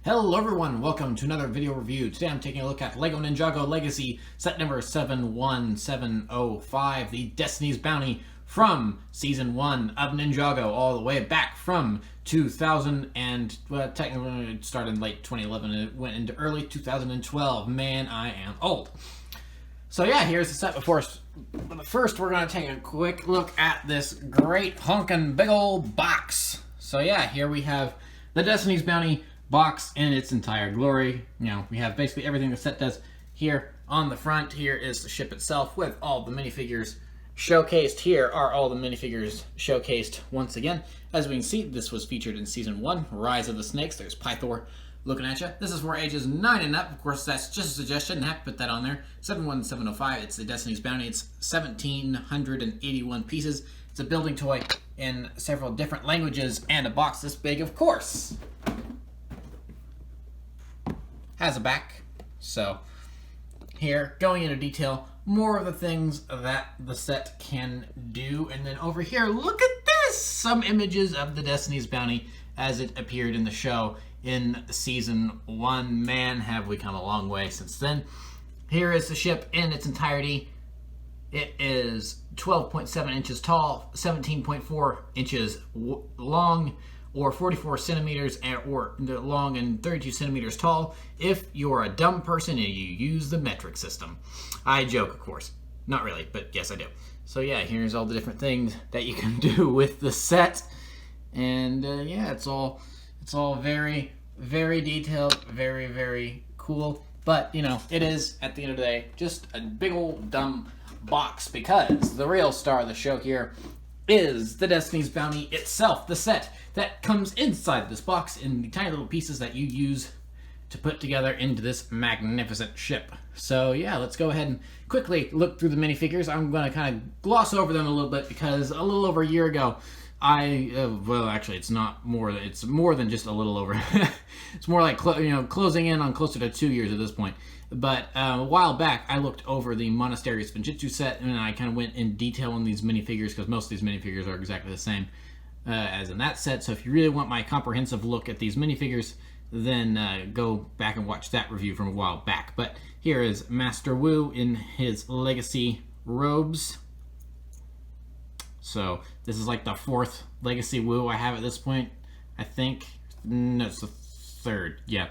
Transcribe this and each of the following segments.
Hello everyone, welcome to another video review. Today I'm taking a look at LEGO NinjaGo Legacy set number 71705, the Destiny's Bounty from Season 1 of NinjaGo, all the way back from 2000 and, well, technically it started in late 2011 and it went into early 2012. Man, I am old. So yeah, here's the set before us. But first we're going to take a quick look at this great honkin' big old box. So yeah, here we have the Destiny's Bounty box in its entire glory. You know, we have basically everything the set does here on the front. Here is the ship itself with all the minifigures showcased. Here are all the minifigures showcased once again. As we can see, this was featured in Season 1, Rise of the Snakes. There's Pythor looking at you. This is for ages 9 and up. Of course, that's just a suggestion. I have to put that on there. 71705. It's the Destiny's Bounty. It's 1,781 pieces. It's a building toy in several different languages and a box this big, of course. Has a back. So here, going into detail, more of the things that the set can do. And then over here, look at this! Some images of the Destiny's Bounty as it appeared in the show in Season 1. Man, have we come a long way since then. Here is the ship in its entirety. It is 12.7 inches tall, 17.4 inches long, or 44 centimeters or long and 32 centimeters tall if you're a dumb person and you use the metric system. I joke, of course. Not really, but yes, I do. So yeah, here's all the different things that you can do with the set. And yeah, it's all very, very detailed, very, very cool. But, you know, it is, at the end of the day, just a big old dumb box, because the real star of the show here is the Destiny's Bounty itself, the set that comes inside this box in the tiny little pieces that you use to put together into this magnificent ship. So yeah, let's go ahead and quickly look through the minifigures. I'm going to kind of gloss over them a little bit because a little over a year ago, well, actually, it's not more. It's more than just a little over. It's more like closing in on closer to 2 years at this point. But a while back, I looked over the Monastery Spinjitzu set, and I kind of went in detail on these minifigures because most of these minifigures are exactly the same as in that set. So if you really want my comprehensive look at these minifigures, then go back and watch that review from a while back. But here is Master Wu in his Legacy robes. So this is like the 4th Legacy Wu I have at this point, I think. No, it's the 3rd. Yeah.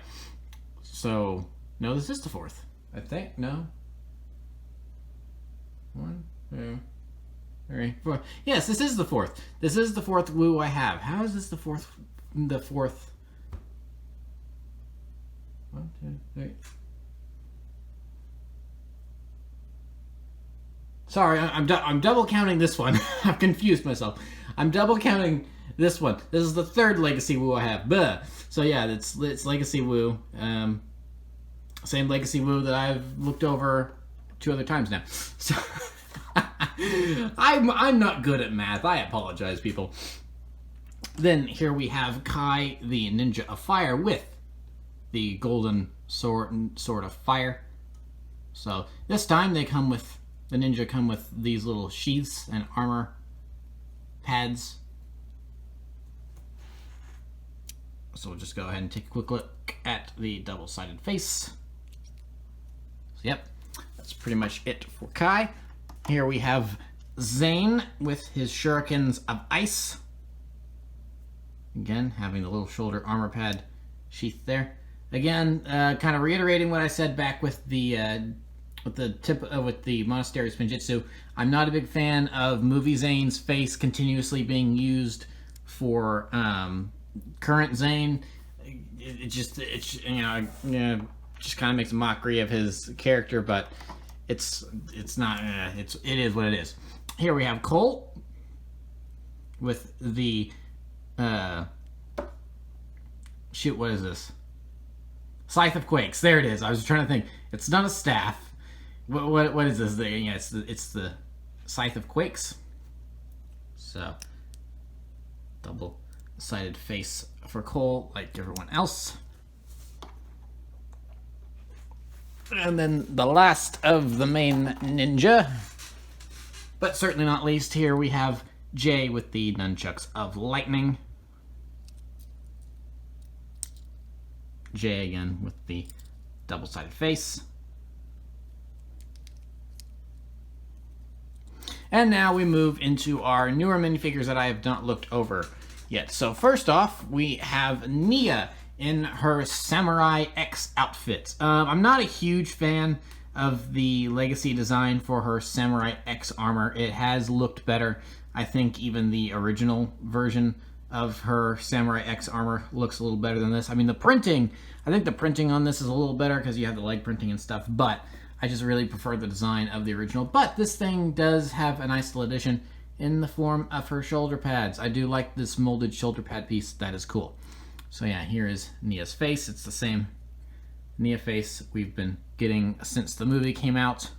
So no, this is the 4th. I think. No. 1, 2, 3, 4. Yes, this is the 4th. This is the 4th Wu I have. How is this the 4th? The 4th. 1, 2, 3. Sorry, I'm double counting this one. I've confused myself. I'm double counting this one. This is the 3rd Legacy Wu I have. Buh. So yeah, it's Legacy Wu. Same Legacy Wu that I've looked over 2 other times now. So I'm not good at math. I apologize, people. Then here we have Kai, the Ninja of Fire, with the golden sword of fire. So this time the ninja come with these little sheaths and armor pads. So we'll just go ahead and take a quick look at the double-sided face. So yep, that's pretty much it for Kai. Here we have Zayn with his shurikens of ice. Again, having the little shoulder armor pad sheath there. Again, kind of reiterating what I said back with the Monastery Spinjitzu. I'm not a big fan of Movie Zayn's face continuously being used for current Zayn. It just kind of makes a mockery of his character, but it's not. It is what it is. Here we have Colt with the shoot. What is this? Scythe of Quakes. There it is. I was trying to think. It's not a staff. What is this? Yeah, it's the Scythe of Quakes. So double-sided face for Cole, like everyone else. And then the last of the main ninja, but certainly not least, here we have Jay with the nunchucks of lightning. J again with the double-sided face. And now we move into our newer minifigures that I have not looked over yet. So first off, we have Nia in her Samurai X outfit. I'm not a huge fan of the legacy design for her Samurai X armor. It has looked better. I think even the original version of her Samurai X armor looks a little better than this. I mean, the printing, I think the printing on this is a little better because you have the leg printing and stuff, but I just really prefer the design of the original. But this thing does have a nice little addition in the form of her shoulder pads. I do like this molded shoulder pad piece. That is cool. So yeah, here is Nia's face. It's the same Nia face we've been getting since the movie came out.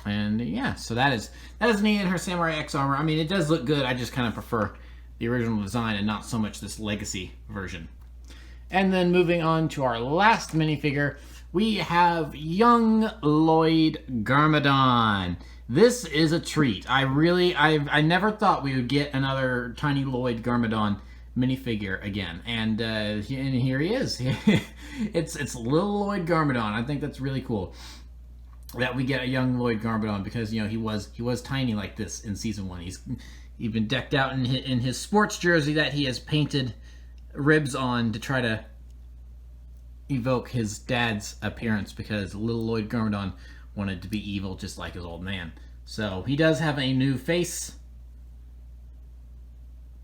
And yeah, so that is Nia in her Samurai X armor. I mean, it does look good. I just kind of prefer the original design and not so much this legacy version. And then moving on to our last minifigure, we have young Lloyd Garmadon. This is a treat. I never thought we would get another tiny Lloyd Garmadon minifigure again, and here he is. It's little Lloyd Garmadon. I think that's really cool that we get a young Lloyd Garmadon, because he was tiny like this in season 1. He's been decked out in his sports jersey that he has painted ribs on to try to evoke his dad's appearance, because little Lloyd Garmadon wanted to be evil just like his old man. So he does have a new face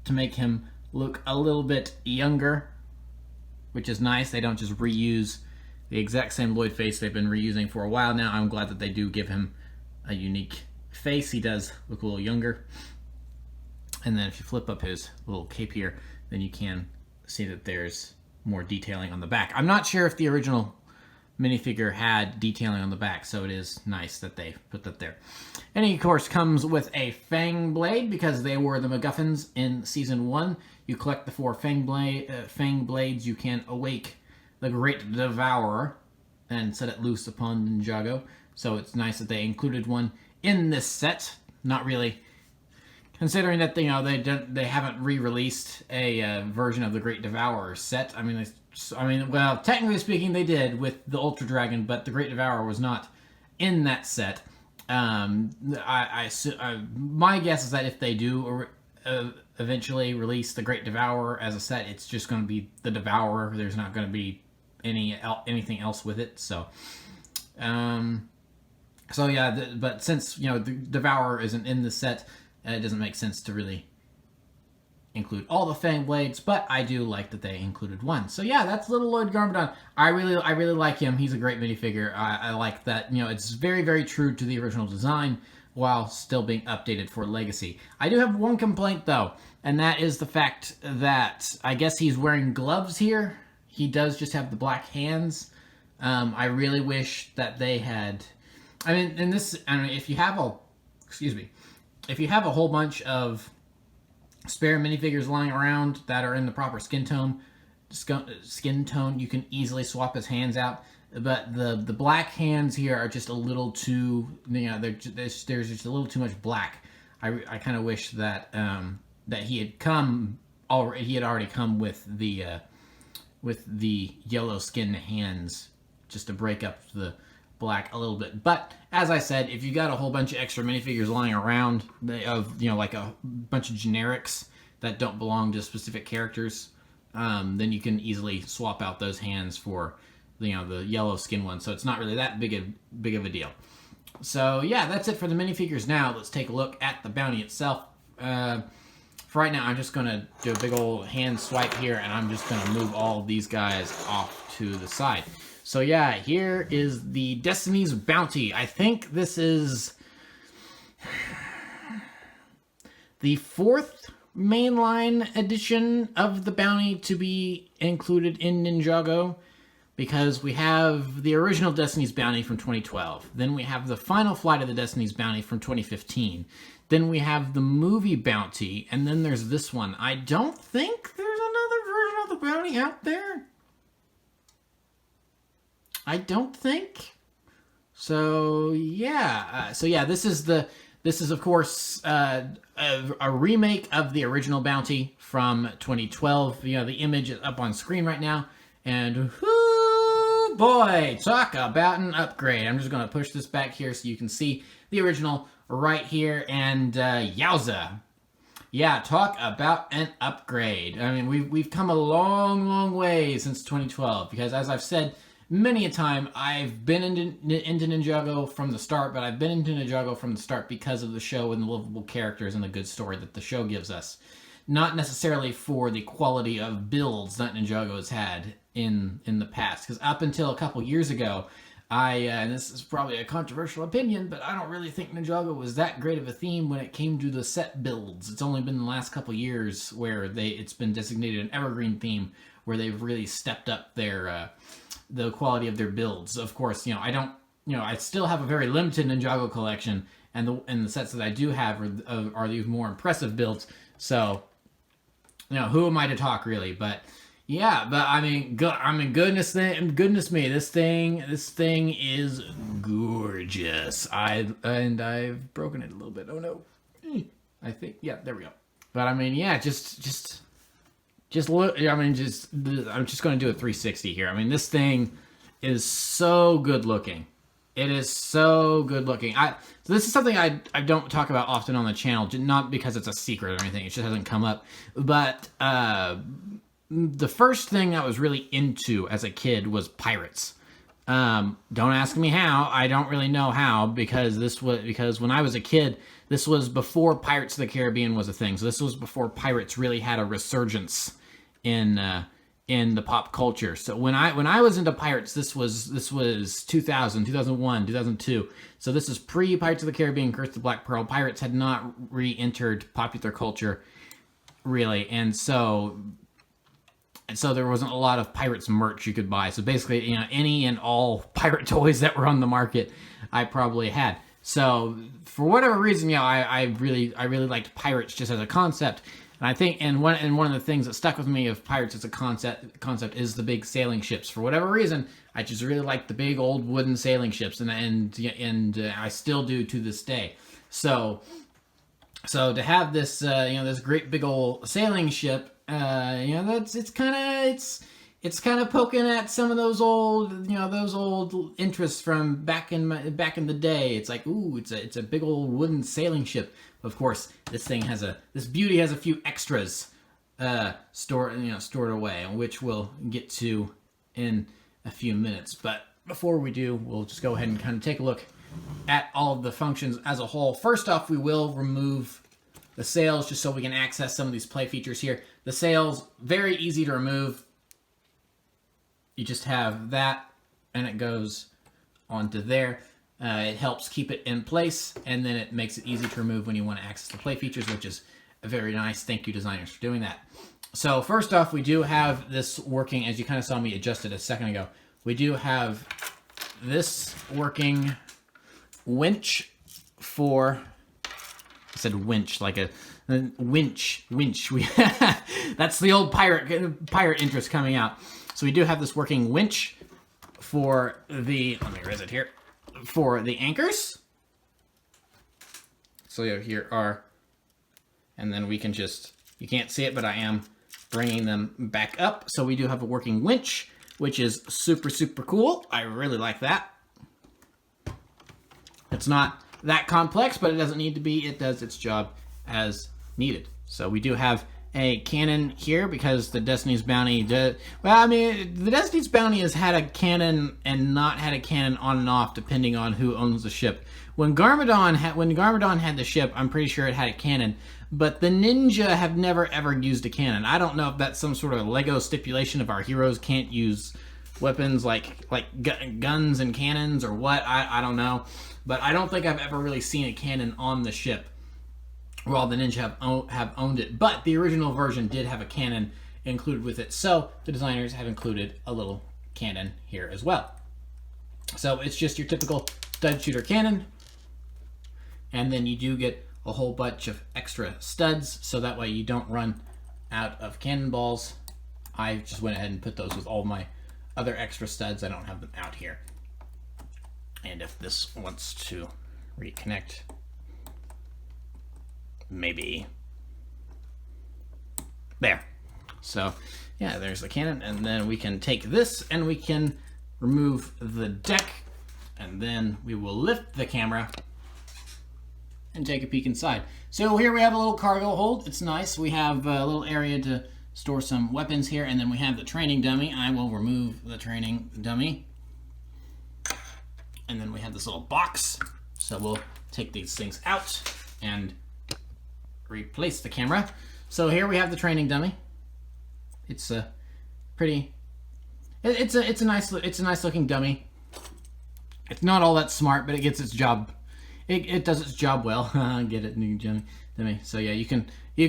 to make him look a little bit younger, which is nice. They don't just reuse the exact same Lloyd face they've been reusing for a while now. I'm glad that they do give him a unique face. He does look a little younger. And then if you flip up his little cape here, then you can see that there's more detailing on the back. I'm not sure if the original minifigure had detailing on the back, so it is nice that they put that there. And he, of course, comes with a Fang Blade, because they were the MacGuffins in Season 1. You collect the 4 Fang Blades, you can awake the Great Devourer and set it loose upon NinjaGo. So it's nice that they included one in this set. Not really, considering that they haven't re-released a version of the Great Devourer set. I mean, well, technically speaking, they did with the Ultra Dragon, but the Great Devourer was not in that set. My guess is that if they do eventually release the Great Devourer as a set, it's just going to be the Devourer. There's not going to be anything else with it. So yeah, but since the Devourer isn't in the set, it doesn't make sense to really include all the Fang Blades, but I do like that they included one. So yeah, that's little Lloyd Garmadon. I really like him. He's a great minifigure. I like that, it's very, very true to the original design while still being updated for Legacy. I do have one complaint though, and that is the fact that I guess he's wearing gloves here. He does just have the black hands. I really wish that they had, if you have a whole bunch of spare minifigures lying around that are in the proper skin tone, you can easily swap his hands out. But the black hands here are just a little too, there's just a little too much black. I kind of wish that that he had already come with the yellow skin hands, just to break up the black a little bit. But as I said, if you got a whole bunch of extra minifigures lying around of like a bunch of generics that don't belong to specific characters, then you can easily swap out those hands for the yellow skin one. So it's not really that big of a deal. So yeah, that's it for the minifigures. Now let's take a look at the bounty itself. For right now, I'm just gonna do a big old hand swipe here, and I'm just gonna move all of these guys off to the side. So yeah, here is the Destiny's Bounty. I think this is the 4th mainline edition of the bounty to be included in NinjaGo, because we have the original Destiny's Bounty from 2012. Then we have the Final Flight of the Destiny's Bounty from 2015. Then we have the movie Bounty, and then there's this one. I don't think there's another version of the bounty out there. I don't think. So yeah, this is the This is, of course, a remake of the original Bounty from 2012. You know, the image is up on screen right now. And, whoo, boy, talk about an upgrade. I'm just going to push this back here so you can see the original right here. And, yowza. Yeah, talk about an upgrade. I mean, we've come a long, long way since 2012. Because, as I've said many a time, I've been into NinjaGo from the start, but I've been into NinjaGo from the start because of the show and the lovable characters and the good story that the show gives us. Not necessarily for the quality of builds that NinjaGo has had in the past. Because up until a couple years ago, and this is probably a controversial opinion, but I don't really think NinjaGo was that great of a theme when it came to the set builds. It's only been the last couple years where it's been designated an evergreen theme, where they've really stepped up their the quality of their builds. Of course, I still have a very limited NinjaGo collection, and the sets that I do have are these more impressive builds. So, who am I to talk, really? But yeah, I mean, goodness me, this thing is gorgeous. I've broken it a little bit. Oh no, I think, yeah, there we go. But I mean, yeah, just look. I mean, I'm just going to do a 360 here. I mean, this thing is so good looking. It is so good looking. So this is something I don't talk about often on the channel, not because it's a secret or anything. It just hasn't come up. But the first thing I was really into as a kid was pirates. Don't ask me how. I don't really know how, because when I was a kid, this was before Pirates of the Caribbean was a thing. So this was before pirates really had a resurgence in the pop culture. So when I was into pirates, this was 2000, 2001, 2002. So this is pre Pirates of the Caribbean, Curse of the Black Pearl. Pirates had not re-entered popular culture really, and so there wasn't a lot of pirates merch you could buy. So basically, any and all pirate toys that were on the market, I probably had. So for whatever reason, I really liked pirates just as a concept. And I think, and one of the things that stuck with me of pirates as a concept is the big sailing ships. For whatever reason, I just really liked the big old wooden sailing ships, and I still do to this day. So to have this this great big old sailing ship, it's kind of poking at some of those old interests from back in the day. It's like, ooh, it's a big old wooden sailing ship. Of course, this beauty has a few extras stored away, which we'll get to in a few minutes. But before we do, we'll just go ahead and kind of take a look at all of the functions as a whole. First off, we will remove the sails just so we can access some of these play features here. The sails, very easy to remove. You just have that, and it goes onto there. It helps keep it in place, and then it makes it easy to remove when you want to access the play features, which is very nice. Thank you, designers, for doing that. So first off, we do have this working, as you kind of saw me adjust it a second ago. We do have this working winch for, I said winch, like a winch. That's the old pirate interest coming out. So we do have this working winch for the, let me raise it here, for the anchors. So here are, and then we can just, you can't see it, but I am bringing them back up. So we do have a working winch, which is super, super cool. I really like that. It's not that complex, but it doesn't need to be. It does its job as needed. So we do have a cannon here because the Destiny's Bounty the Destiny's Bounty has had a cannon and not had a cannon on and off depending on who owns the ship. When Garmadon had the ship, I'm pretty sure it had a cannon, but the Ninja have never ever used a cannon. I don't know if that's some sort of Lego stipulation of our heroes can't use weapons like guns and cannons or what. I don't know, but I don't think I've ever really seen a cannon on the ship. Well, the Ninja have owned it, but the original version did have a cannon included with it, so the designers have included a little cannon here as well. So it's just your typical stud shooter cannon, and then you do get a whole bunch of extra studs, so that way you don't run out of cannonballs. I just went ahead and put those with all my other extra studs. I don't have them out here. And if this wants to reconnect, maybe there. So yeah, there's the cannon, and then we can take this and we can remove the deck, and then we will lift the camera and take a peek inside. So here we have a little cargo hold. It's nice. We have a little area to store some weapons here, and then we have the training dummy. I will remove the training dummy. And then we have this little box. So we'll take these things out and replace the camera. So here we have the training dummy. It's a pretty, it's a nice looking dummy. It's not all that smart, but it gets its job. It does its job well. Get it, new dummy. So yeah, you can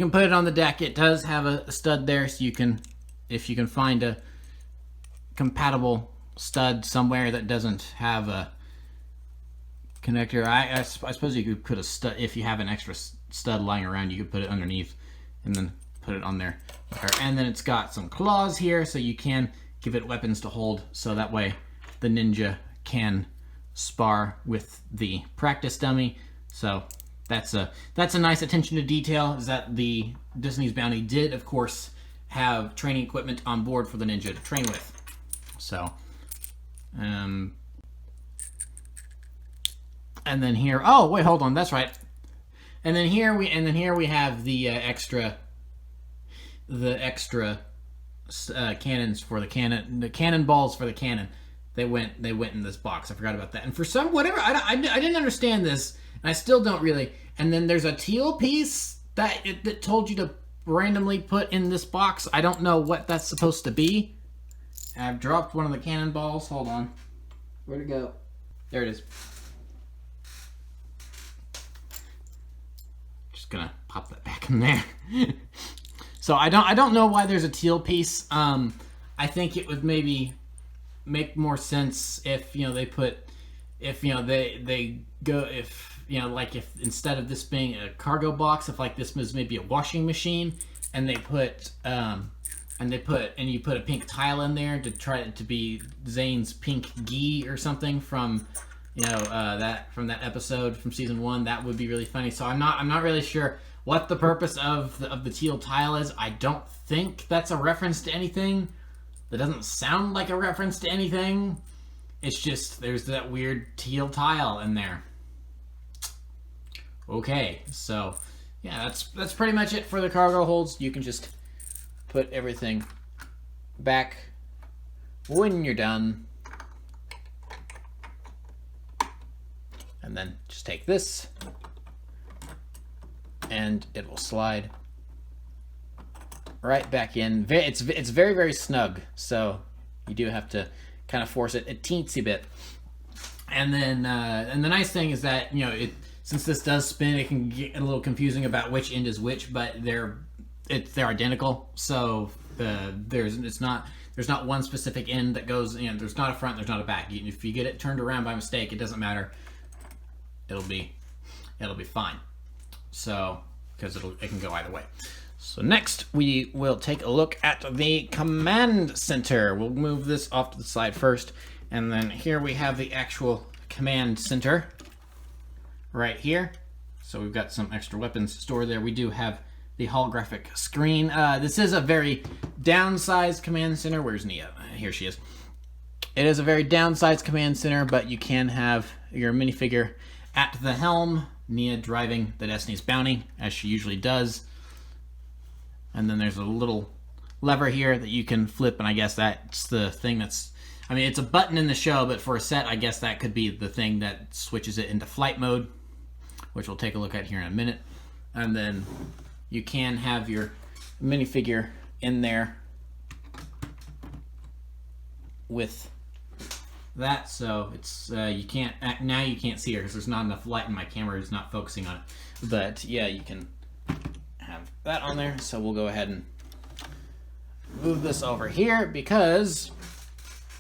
put it on the deck. It does have a stud there, so you can, if you can find a compatible stud somewhere that doesn't have a connector. I suppose you could put a stud, if you have an extra stud lying around, you could put it underneath and then put it on there. And then it's got some claws here, so you can give it weapons to hold, so that way the ninja can spar with the practice dummy. So that's a nice attention to detail, is that the Disney's Bounty did, of course, have training equipment on board for the ninja to train with. So, and then here, oh wait, hold on, that's right. And then here we have the extra cannons for the cannon, the cannonballs for the cannon. They went in this box. I forgot about that. And for some whatever, I didn't understand this, and I still don't really. And then there's a teal piece that told you to randomly put in this box. I don't know what that's supposed to be. I've dropped one of the cannonballs. Hold on. Where'd it go? There it is. Just gonna pop that back in there. So I don't know why there's a teal piece. I think it would maybe make more sense if they put, if they go, if like if instead of this being a cargo box, if like this was maybe a washing machine, and they put you put a pink tile in there to try it to be Zayn's pink gi or something from that episode from season 1, that would be really funny. So I'm not really sure what the purpose of the teal tile is. I don't think that's a reference to anything. That doesn't sound like a reference to anything. It's just there's that weird teal tile in there. Okay, so yeah, that's pretty much it for the cargo holds. You can just put everything back when you're done. And then just take this and it will slide right back in. It's very, very snug, so you do have to kind of force it a teensy bit. And then and the nice thing is that since this does spin, it can get a little confusing about which end is which, but they're identical. So there's not one specific end that goes. There's not a front, there's not a back. If you get it turned around by mistake, it doesn't matter. It'll be fine. So because it can go either way. So next we will take a look at the command center. We'll move this off to the side first, and then here we have the actual command center right here. So we've got some extra weapons stored there. We do have the holographic screen. This is a very downsized command center. Where's Nia? Here she is. It is a very downsized command center, but you can have your minifigure at the helm, Nia driving the Destiny's Bounty, as she usually does. And then there's a little lever here that you can flip, and I guess that's the thing that's, it's a button in the show, but for a set, I guess that could be the thing that switches it into flight mode, which we'll take a look at here in a minute. And then you can have your minifigure in there with that, so it's you can't see her because there's not enough light and my camera is not focusing on it. But yeah, you can have that on there. So we'll go ahead and move this over here because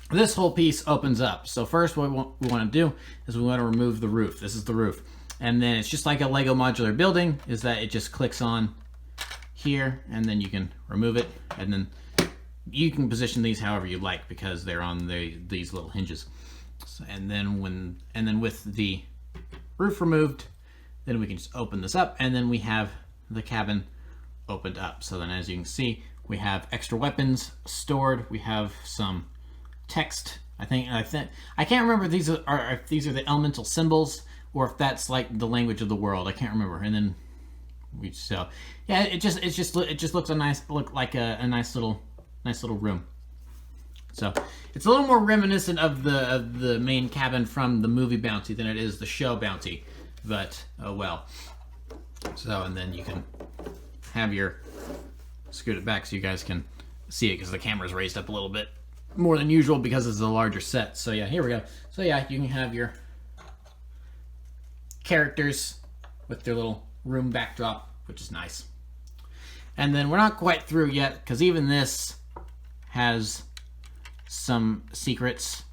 this whole piece opens up. So first what we want to do is we want to remove the roof. This is the roof. And then it's just like a Lego modular building, is that it just clicks on here and then you can remove it, and then you can position these however you like because they're on these little hinges. So, and then with the roof removed, then we can just open this up, and then we have the cabin opened up. So then, as you can see, we have extra weapons stored. We have some text. I can't remember if these are the elemental symbols or if that's like the language of the world. I can't remember. And then yeah, it just looks like a nice little room. So it's a little more reminiscent of the main cabin from the movie Bounty than it is the show Bounty, but oh well. So, and then you can have scoot it back so you guys can see it, because the camera's raised up a little bit more than usual because it's a larger set. So yeah, here we go. So yeah, you can have your characters with their little room backdrop, which is nice. And then we're not quite through yet, because even this has some secrets.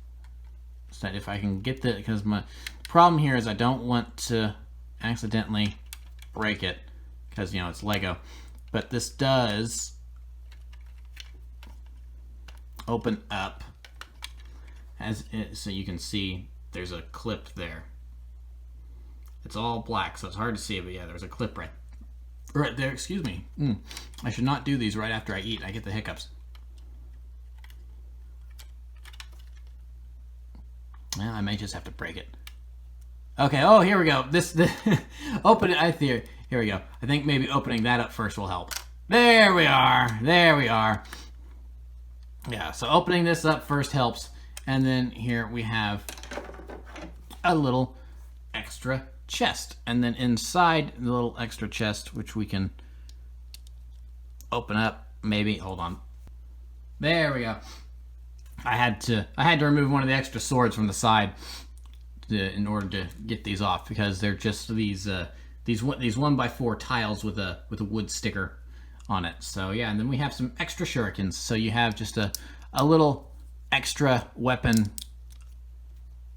So that if I can get because my problem here is I don't want to accidentally break it, because it's Lego. But this does open up so you can see there's a clip there. It's all black, so it's hard to see, but yeah, there's a clip right there. Excuse me. I should not do these right after I eat. I get the hiccups. Well, I may just have to break it. Okay. Oh, here we go. Open it. Here we go. I think maybe opening that up first will help. There we are. There we are. Yeah. So opening this up first helps, and then here we have a little extra chest, and then inside the little extra chest, which we can open up. Maybe. Hold on. There we go. I had to remove one of the extra swords from the side in order to get these off, because they're just these 1x4 tiles with a wood sticker on it. So yeah, and then we have some extra shurikens. So you have just a little extra weapon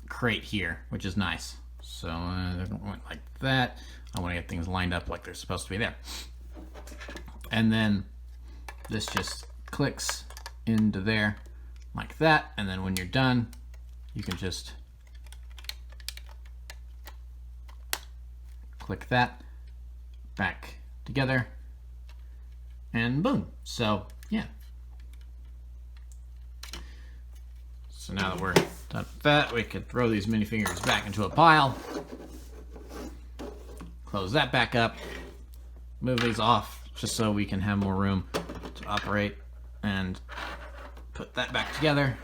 crate here, which is nice. So they're going like that. I want to get things lined up like they're supposed to be there. And then this just clicks into there like that, and then when you're done, you can just click that back together, and boom. So yeah. So now that we're done with that, we can throw these minifigures back into a pile, close that back up, move these off just so we can have more room to operate, and put that back together.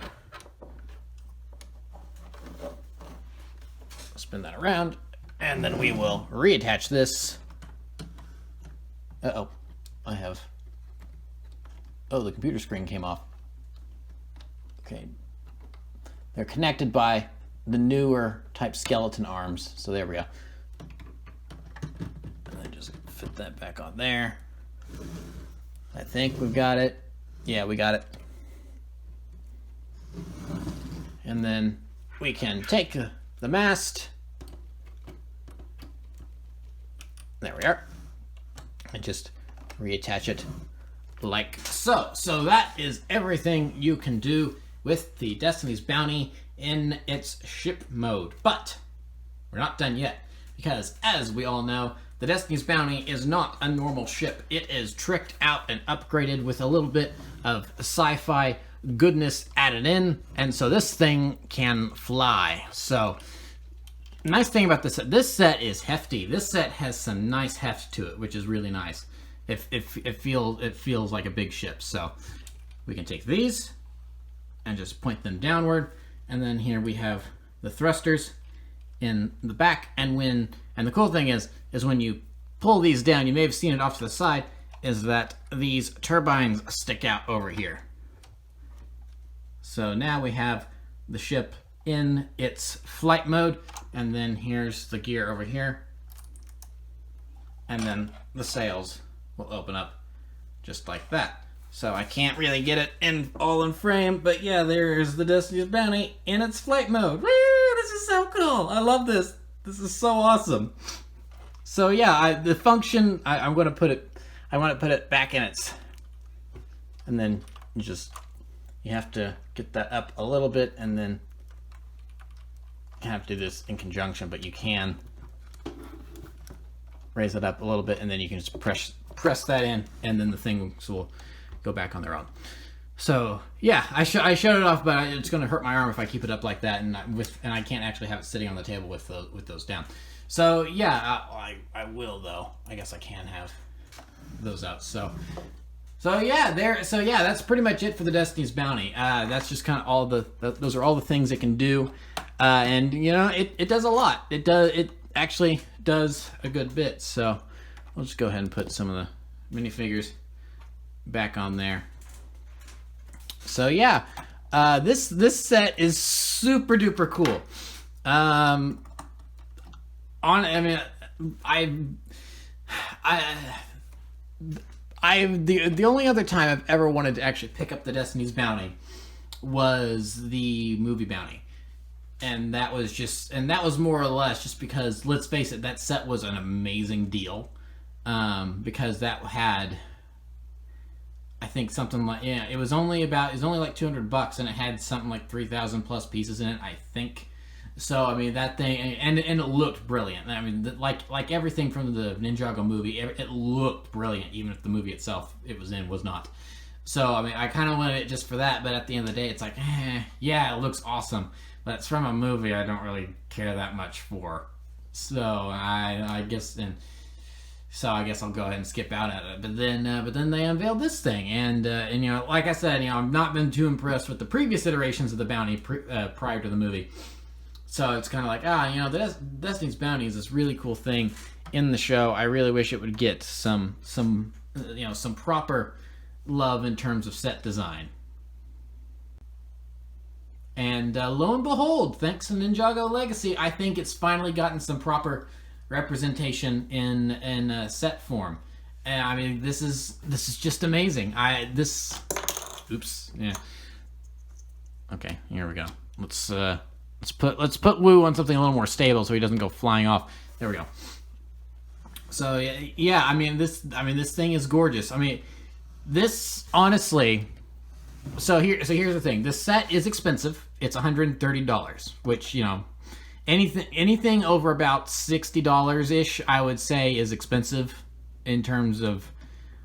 Spin that around, and then we will reattach this. Uh-oh. The computer screen came off. Okay. They're connected by the newer type skeleton arms. So there we go. And then just fit that back on there. I think we've got it. Yeah, we got it. And then we can take the mast. There we are. And just reattach it like so. So that is everything you can do with the Destiny's Bounty in its ship mode. But we're not done yet, because as we all know, the Destiny's Bounty is not a normal ship. It is tricked out and upgraded with a little bit of sci-fi goodness added in, and so this thing can fly. So nice thing about this set is hefty. This set has some nice heft to it, which is really nice. It feels like a big ship. So we can take these and just point them downward, and then here we have the thrusters in the back. And the cool thing is when you pull these down, you may have seen it off to the side, is that these turbines stick out over here. So now we have the ship in its flight mode, and then here's the gear over here, and then the sails will open up just like that. So I can't really get it all in frame, but yeah, there's the Destiny's Bounty in its flight mode. Woo! This is so cool. I love this. This is so awesome. So yeah, the function, I want to put it back in its, and then you have to get that up a little bit, and then you have to do this in conjunction, but you can raise it up a little bit, and then you can just press that in, and then the things will go back on their own. So yeah, I showed it off, but it's going to hurt my arm if I keep it up like that, and I can't actually have it sitting on the table with those down. So yeah, I will though. I guess I can have those out. So yeah, that's pretty much it for the Destiny's Bounty. That's just kind of all those are all the things it can do, and you know it does a lot. It actually does a good bit. So we'll just go ahead and put some of the minifigures back on there. So yeah, this set is super duper cool. The only other time I've ever wanted to actually pick up the Destiny's Bounty was the movie Bounty, and that was more or less just because, let's face it, that set was an amazing deal, because that had, I think, something like, yeah, it was only like $200, and it had something like 3,000 plus pieces in it, I think. So I mean, that thing, and it looked brilliant. I mean, like everything from the NinjaGo movie, it looked brilliant, even if the movie itself it was in was not. So I mean, I kind of wanted it just for that, but at the end of the day, it's like, yeah, it looks awesome, but it's from a movie I don't really care that much for. So I guess I'll go ahead and skip out at it. But then they unveiled this thing, and you know, like I said, you know, I've not been too impressed with the previous iterations of the Bounty prior to the movie. So it's kind of like, you know, the Destiny's Bounty is this really cool thing in the show. I really wish it would get some proper love in terms of set design. And lo and behold, thanks to NinjaGo Legacy, I think it's finally gotten some proper representation in set form. And I mean, this is just amazing. Oops, yeah. Okay, here we go. Let's put Woo on something a little more stable so he doesn't go flying off. There we go. So yeah, I mean this thing is gorgeous. I mean, this honestly. So here's the thing. This set is expensive. It's $130, which, you know, anything over about $60 ish, I would say, is expensive in terms of,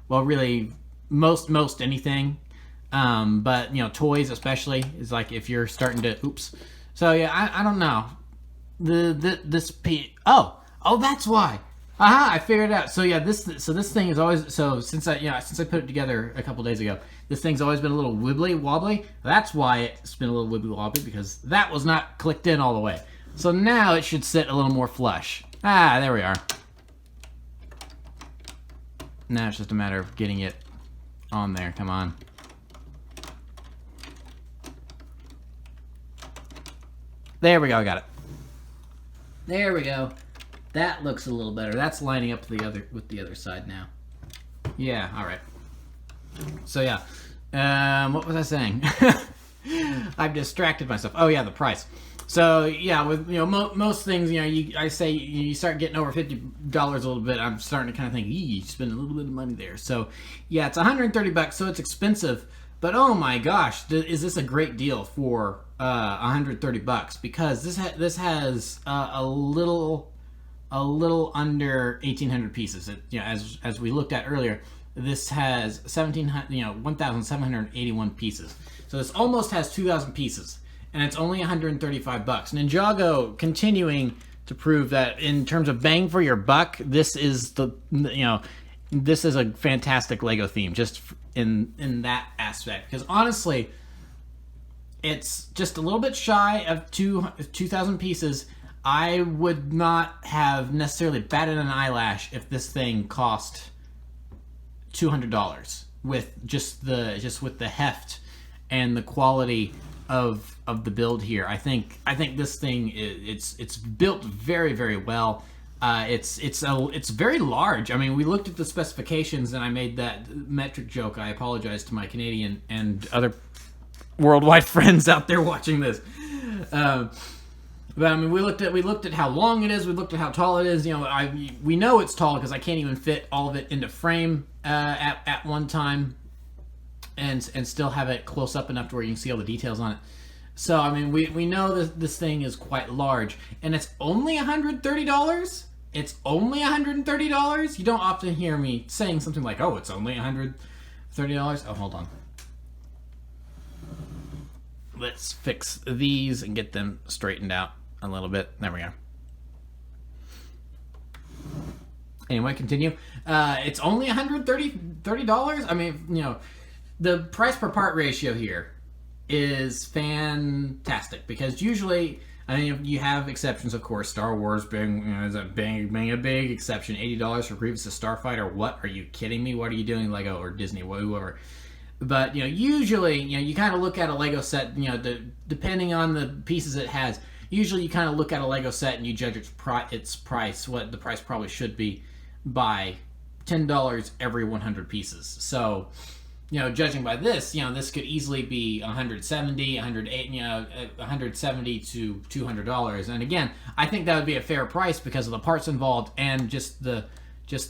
well, really most anything. But you know, toys especially is like, if you're starting to So yeah, I don't know. Oh, that's why. Aha, I figured it out. So yeah, this thing is always, so since I put it together a couple days ago, this thing's always been a little wibbly wobbly. That's why it's been a little wibbly wobbly, because that was not clicked in all the way. So now it should sit a little more flush. There we are. Now it's just a matter of getting it on there. Come on. There we go, I got it. There we go. That looks a little better. That's lining up with the other side now. Yeah, all right. So yeah, what was I saying? I've distracted myself. Oh yeah, the price. So yeah, with, you know, most things, you know, I say you start getting over $50 a little bit, I'm starting to kind of think, you spend a little bit of money there. So yeah, it's $130, so it's expensive. But oh my gosh, is this a great deal for $130? Because this has a little under 1,800 pieces. You know, as we looked at earlier, this has 1,781 pieces. So this almost has 2,000 pieces, and it's only $135. NinjaGo continuing to prove that in terms of bang for your buck, this is this is a fantastic Lego theme, just in that aspect. Because honestly, it's just a little bit shy of 2,000 pieces. I would not have necessarily batted an eyelash if this thing cost $200 with just with the heft and the quality of the build here. I think this thing it's built very, very well. It's very large. I mean, we looked at the specifications, and I made that metric joke. I apologize to my Canadian and other worldwide friends out there watching this. But I mean, we looked at how long it is. We looked at how tall it is. You know, we know it's tall because I can't even fit all of it into frame at one time, and still have it close up enough to where you can see all the details on it. So I mean, we know this thing is quite large, and it's only $130. It's only $130. You don't often hear me saying something like, oh, it's only $130. Oh, hold on. Let's fix these and get them straightened out a little bit. There we go. Anyway, continue. It's only $130. I mean, you know, the price per part ratio here is fantastic because usually, I mean, you have exceptions, of course. Star Wars being, you know, is being a big exception. $80 for Grievous' Starfighter. What? Are you kidding me? What are you doing, Lego or Disney, whoever? But, you know, usually, you know, you kind of look at a Lego set, you know, depending on the pieces it has. Usually, you kind of look at a Lego set and you judge its price, what the price probably should be, by $10 every 100 pieces. So, you know, judging by this, you know, this could easily be $170, $108, you know, $170 to $200. And again, I think that would be a fair price because of the parts involved and just the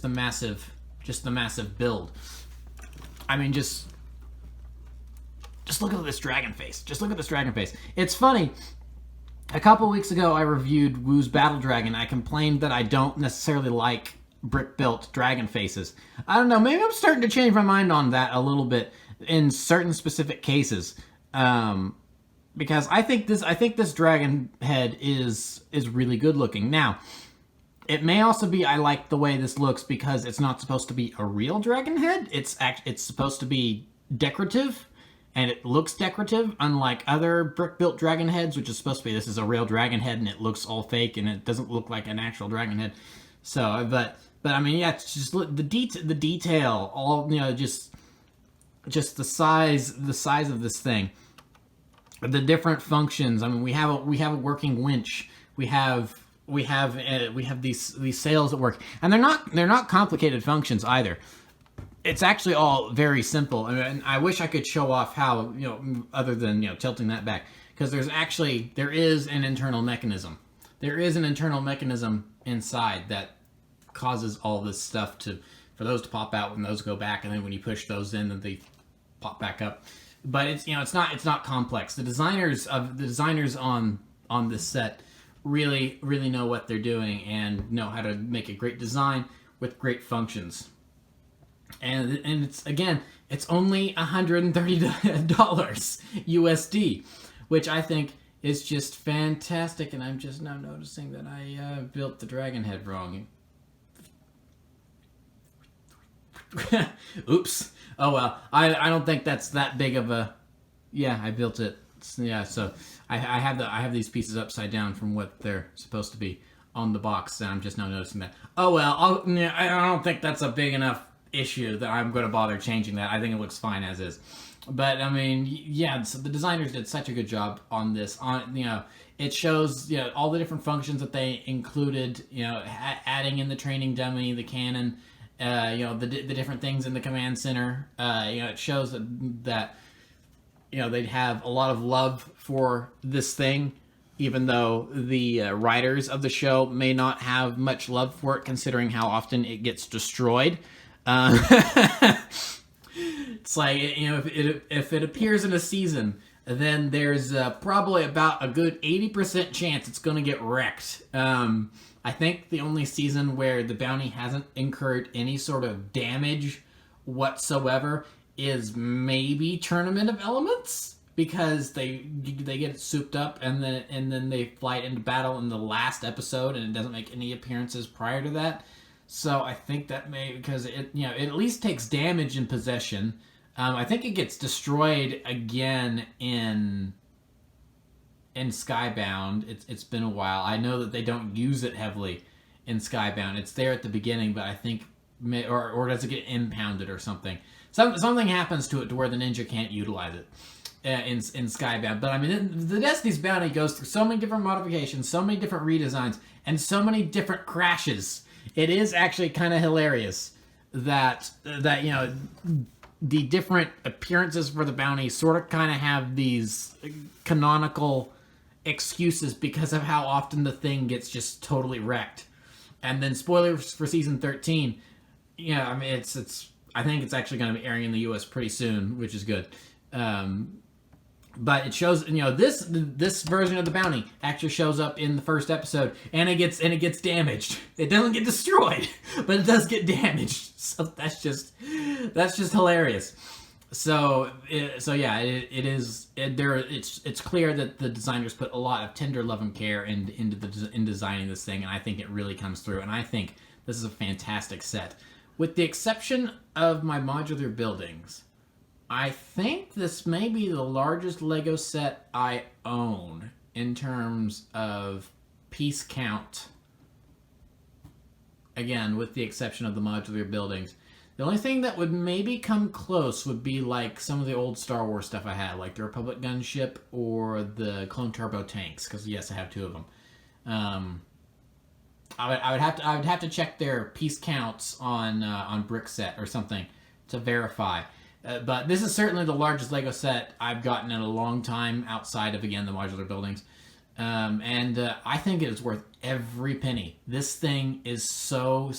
massive build. I mean, just look at this dragon face. Just look at this dragon face. It's funny. A couple weeks ago, I reviewed Woo's Battle Dragon. I complained that I don't necessarily like brick-built dragon faces. I don't know, maybe I'm starting to change my mind on that a little bit in certain specific cases. Because I think this dragon head is really good looking. Now, it may also be I like the way this looks because it's not supposed to be a real dragon head. It's supposed to be decorative, and it looks decorative, unlike other brick-built dragon heads, which is supposed to be this is a real dragon head and it looks all fake and it doesn't look like an actual dragon head. So, but I mean, yeah, it's just the detail, all, you know, just the size of this thing, the different functions. I mean, we have a working winch. We have these sails that work, and they're not complicated functions either. It's actually all very simple. And I wish I could show off how, you know, other than, you know, tilting that back, because there is an internal mechanism. There is an internal mechanism inside that causes all this stuff for those to pop out when those go back, and then when you push those in, then they pop back up. But it's, you know, it's not complex. The designers on this set really know what they're doing and know how to make a great design with great functions. And it's only $130 USD, which I think is just fantastic. And I'm just now noticing that I built the dragon head wrong. Oops. Oh well. I don't think that's that big of a. Yeah, I built it. Yeah, so I have these pieces upside down from what they're supposed to be on the box, and I'm just now noticing that. Oh well. I don't think that's a big enough issue that I'm going to bother changing that. I think it looks fine as is. But I mean, yeah, so the designers did such a good job on this. You know, it shows, you know, all the different functions that they included. You know, adding in the training dummy, the cannon, you know, the different things in the command center. You know, it shows that you know, they'd have a lot of love for this thing, even though the writers of the show may not have much love for it, considering how often it gets destroyed. It's like, you know, if it appears in a season, then there's probably about a good 80% chance it's going to get wrecked. I think the only season where the bounty hasn't incurred any sort of damage whatsoever is maybe Tournament of Elements, because they get it souped up and then they fly it into battle in the last episode, and it doesn't make any appearances prior to that. So I think that may, because it, you know, it at least takes damage in possession. I think it gets destroyed again in Skybound. It's been a while. I know that they don't use it heavily in Skybound. It's there at the beginning, but I think or does it get impounded or something? Something happens to it to where the ninja can't utilize it in Skybound. But I mean, the Destiny's Bounty goes through so many different modifications, so many different redesigns, and so many different crashes. It is actually kind of hilarious that you know, the different appearances for the bounty sort of kind of have these canonical excuses because of how often the thing gets just totally wrecked. And then spoilers for season 13. Yeah, I mean, I think it's actually going to be airing in the U.S. pretty soon, which is good. But it shows, this version of the bounty actually shows up in the first episode, and it gets damaged. It doesn't get destroyed, but it does get damaged. So that's just hilarious. So yeah, it's clear that the designers put a lot of tender love and care in designing this thing, and I think it really comes through. And I think this is a fantastic set, with the exception of my modular buildings. I think this may be the largest Lego set I own in terms of piece count. Again, with the exception of the modular buildings. The only thing that would maybe come close would be like some of the old Star Wars stuff I had, like the Republic gunship or the Clone Turbo tanks, because yes, I have 2 of them. I would have to check their piece counts on Brickset or something to verify. But this is certainly the largest Lego set I've gotten in a long time, outside of, again, the modular buildings. And I think it is worth every penny. This thing is so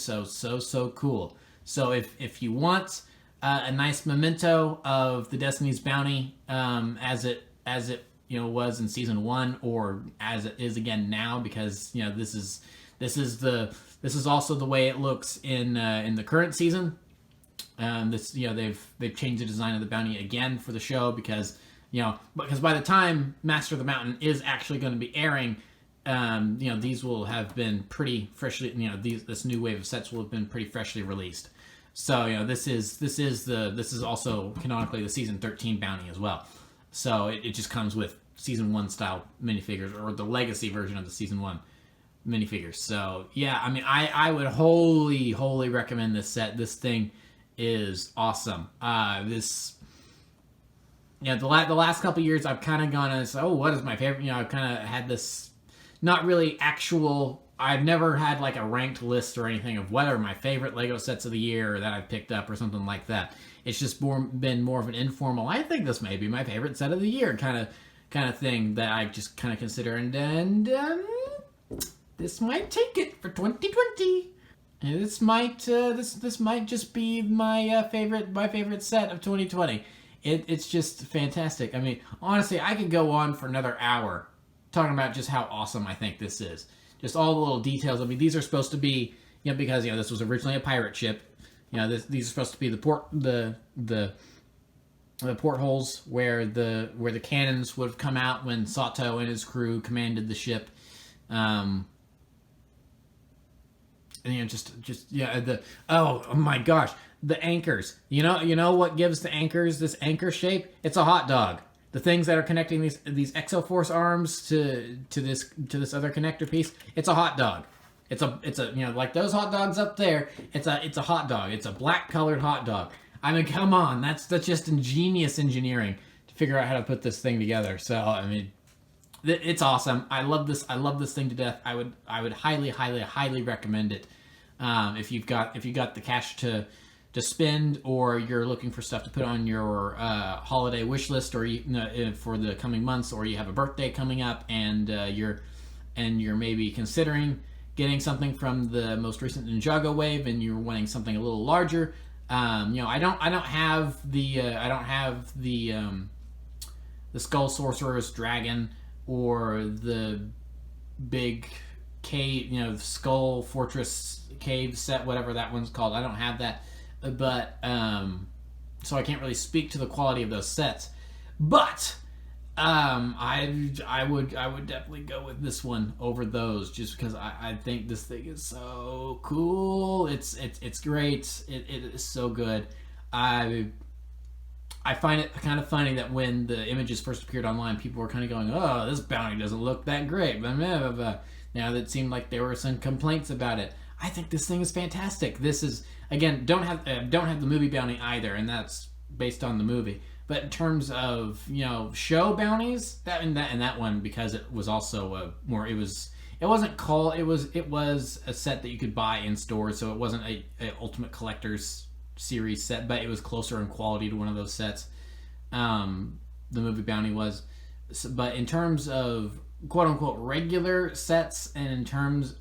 cool. So if you want a nice memento of the Destiny's Bounty, as it was in season 1, or as it is again now, because this is also the way it looks in the current season. They've changed the design of the bounty again for the show, because by the time Master of the Mountain is actually going to be airing, these will have been pretty freshly, this new wave of sets will have been pretty freshly released. So this is also canonically the season 13 bounty as well. So it just comes with season 1 style minifigures, or the legacy version of the season 1 minifigures. So yeah, I mean, I would wholly recommend this set. This thing is awesome. The last couple years I've kind of gone and said, oh, what is my favorite? I've kind of had this, not really actual, I've never had like a ranked list or anything of what are my favorite Lego sets of the year that I've picked up or something like that. It's just been more of an informal, I think this may be my favorite set of the year kind of thing that I just kind of consider, and this might take it for 2020. And this might just be my favorite set of 2020. It's just fantastic. I mean, honestly, I could go on for another hour talking about just how awesome I think this is. Just all the little details. I mean, these are supposed to be, because this was originally a pirate ship. These are supposed to be the portholes where the cannons would have come out when Sato and his crew commanded the ship. Oh my gosh, the anchors. You know what gives the anchors this anchor shape? It's a hot dog. The things that are connecting these Exoforce arms to this other connector piece, it's a hot dog. It's a like those hot dogs up there. It's a hot dog. It's a black colored hot dog. I mean, come on, that's just ingenious engineering to figure out how to put this thing together. So I mean, it's awesome. I love this thing to death. I would highly recommend it. If you've got the cash to spend, or you're looking for stuff to put on your holiday wish list, or for the coming months, or you have a birthday coming up, and you're maybe considering getting something from the most recent NinjaGo wave, and you're wanting something a little larger. I don't have the Skull Sorcerer's Dragon, or the big cave, Skull Fortress Cave set, whatever that one's called. I don't have that, but so I can't really speak to the quality of those sets. But I would definitely go with this one over those, just because I think this thing is so cool. It's great. It is so good. I find it kind of funny that when the images first appeared online, people were kind of going, "Oh, this bounty doesn't look that great." Blah, blah, blah, blah. Now that seemed like there were some complaints about it. I think this thing is fantastic. This is, again, don't have the movie bounty either, and that's based on the movie. But in terms of show bounties, that one, because it was also it was a set that you could buy in stores, so it wasn't a Ultimate Collector's Series set, but it was closer in quality to one of those sets. The movie bounty was, but in terms of quote unquote regular sets, and in terms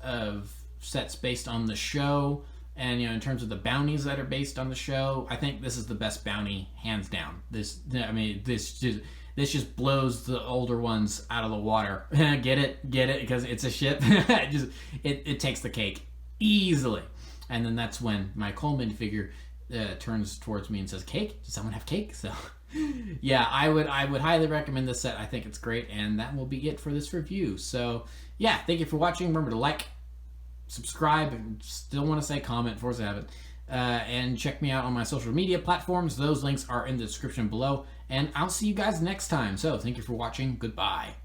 of sets based on the show, And in terms of the bounties that are based on the show, I think this is the best bounty, hands down. This just blows the older ones out of the water. Get it, because it's a ship. it takes the cake easily. And then that's when my Colt minifigure turns towards me and says, "Cake? Does someone have cake?" So, yeah, I would highly recommend this set. I think it's great, and that will be it for this review. So, yeah, thank you for watching. Remember to like, subscribe, and still want to say comment, Forza Habit, and check me out on my social media platforms. Those links are in the description below, and I'll see you guys next time. So, thank you for watching. Goodbye.